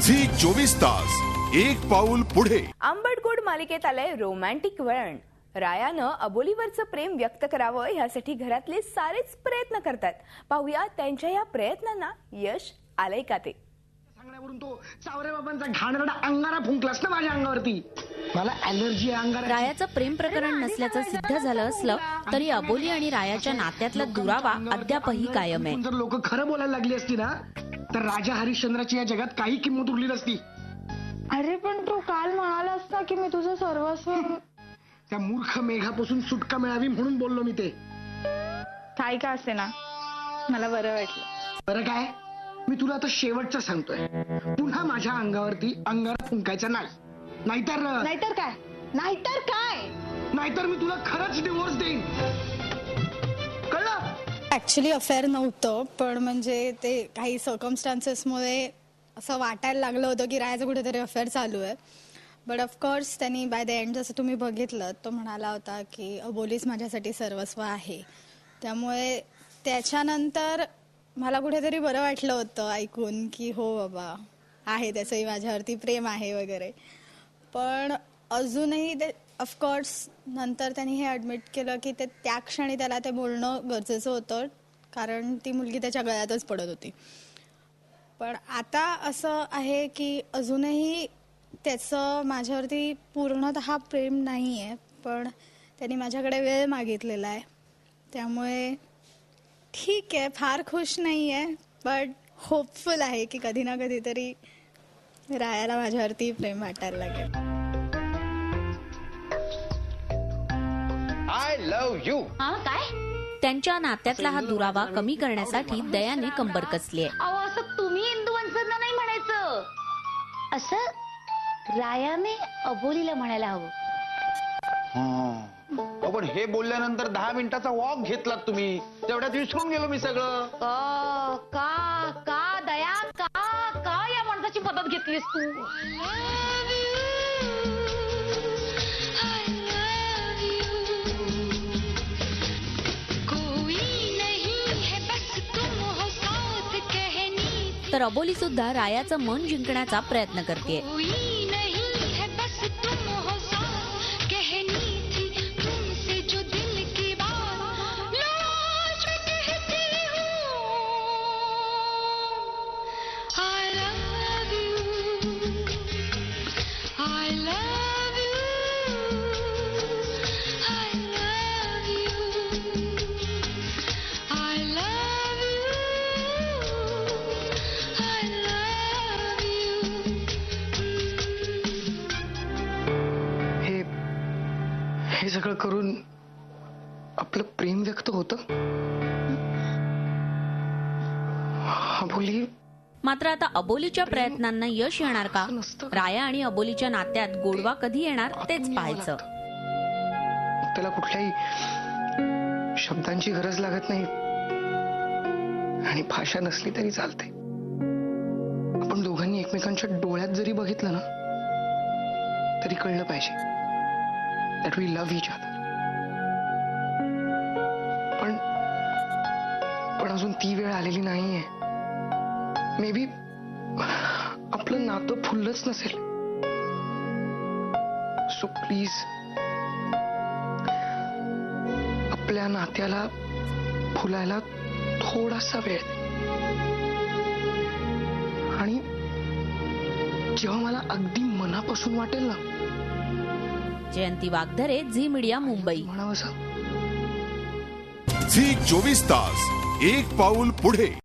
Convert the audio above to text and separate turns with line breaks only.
Zee 24 तास एक पाऊल पुढे।
आंबट गोड मालिकेत आलंय रोमॅन्टिक वळण। रायानं अबोलीवरचं प्रेम व्यक्त करावं यासाठी घरातले सारेच प्रयत्न करतात। पाहूया त्यांच्या या प्रयत्नांना यश आलंय का ते।
सांगण्यावरून तो चावरे बाबांचा घाणेरडा अंगारा फुंकलास ना माझ्या अंगावरती। मला ॲलर्जी आहे अंगाराची।
रायाचं प्रेम प्रकरण नसल्याचं सिद्ध झालं असलं तरी अबोली आणि रायाच्या नात्यातला दुरावा अद्यापही कायम आहे।
जर लोक खरं बोलायला लागली असती ना तर राजा हरिश्चंद्राची या जगात काही किंमत उरली नसती।
अरे पण तू काल म्हणाला असता की मी तुझं सर्वस्व।
त्या मूर्ख मेघापासून सुटका मिळावी म्हणून बोललो मी ते।
काही का असे ना मला बरं वाटलं।
बरं काय, मी तुला आता शेवटचं सांगतोय, पुन्हा माझ्या अंगावरती अंगारा फुंकायचा नाही, नाहीतर मी तुला खरंच डिवोर्स देईन, कळलं?
ऍक्च्युली अफेअर नव्हतं, पण म्हणजे ते काही सर्कमस्टान्सेसमुळे असं वाटायला लागलं होतं की रायाचं कुठेतरी अफेअर चालू आहे। बट ऑफकोर्स त्यांनी बाय द एंड जसं तुम्ही बघितलं तो म्हणाला होता की अबोलीच माझ्यासाठी सर्वस्व आहे। त्यामुळे त्याच्यानंतर मला कुठेतरी बरं वाटलं होतं ऐकून की हो बाबा आहे त्याचंही माझ्यावरती प्रेम आहे वगैरे। पण अजूनही ते ऑफकोर्स नंतर त्यांनी हे ॲडमिट केलं की ते त्या क्षणी त्याला ते बोलणं गरजेचं होतं, कारण ती मुलगी त्याच्या गळ्यातच पडत होती। पण आता असं आहे की अजूनही त्याचं माझ्यावरती पूर्णतः प्रेम नाही आहे, पण त्यांनी माझ्याकडे वेळ मागितलेला आहे। त्यामुळे ठीक आहे, फार खुश नाही आहे, बट होपफुल आहे की कधी ना कधीतरी रायाला माझ्यावरती प्रेम वाटायला लागेल।
I love you.
काय? त्यांच्या नात्यातला हा दुरावा कमी करण्यासाठी दयाने कंबर कसली आहे।
अहो असं तुम्ही इंदू वंसना नाही म्हणायचं, असं रायाने अबोलीला म्हणायला हवं।
पण हे बोलल्यानंतर 10 मिनिटाचा वॉक घेतलात तुम्ही, तेवढ्यात विसरून गेलो मी सगळं।
का दया, का या माणसाची मदत घेतलीस तू?
तर अबोली सुद्धा रायाचं मन जिंकण्याचा प्रयत्न करते।
हे सगळं करून आपलं प्रेम व्यक्त होतं। अबोली
मात्र आता अबोलीच्या प्रयत्नांना यश येणार का? राया आणि अबोलीच्या नात्यात गोडवा कधी येणार तेच पाहायचं।
त्याला कुठल्याही शब्दांची गरज लागत नाही आणि भाषा नसली तरी चालते। आपण दोघांनी एकमेकांच्या डोळ्यात जरी बघितलं ना तरी कळलं पाहिजे that we love each other. पण अजून ती वेळ आलेली नाहीये। मे बी आपलं नातं फुललंच नसेल। सो प्लीज आपल्या नात्याला फुलायला थोडासा वेळ दे। आणि जेव्हा मला अगदी मनापासून वाटेल ना।
जयंती वागधरे, झी मीडिया, मुंबई।
झी 24 तास एक पाऊल पुढे।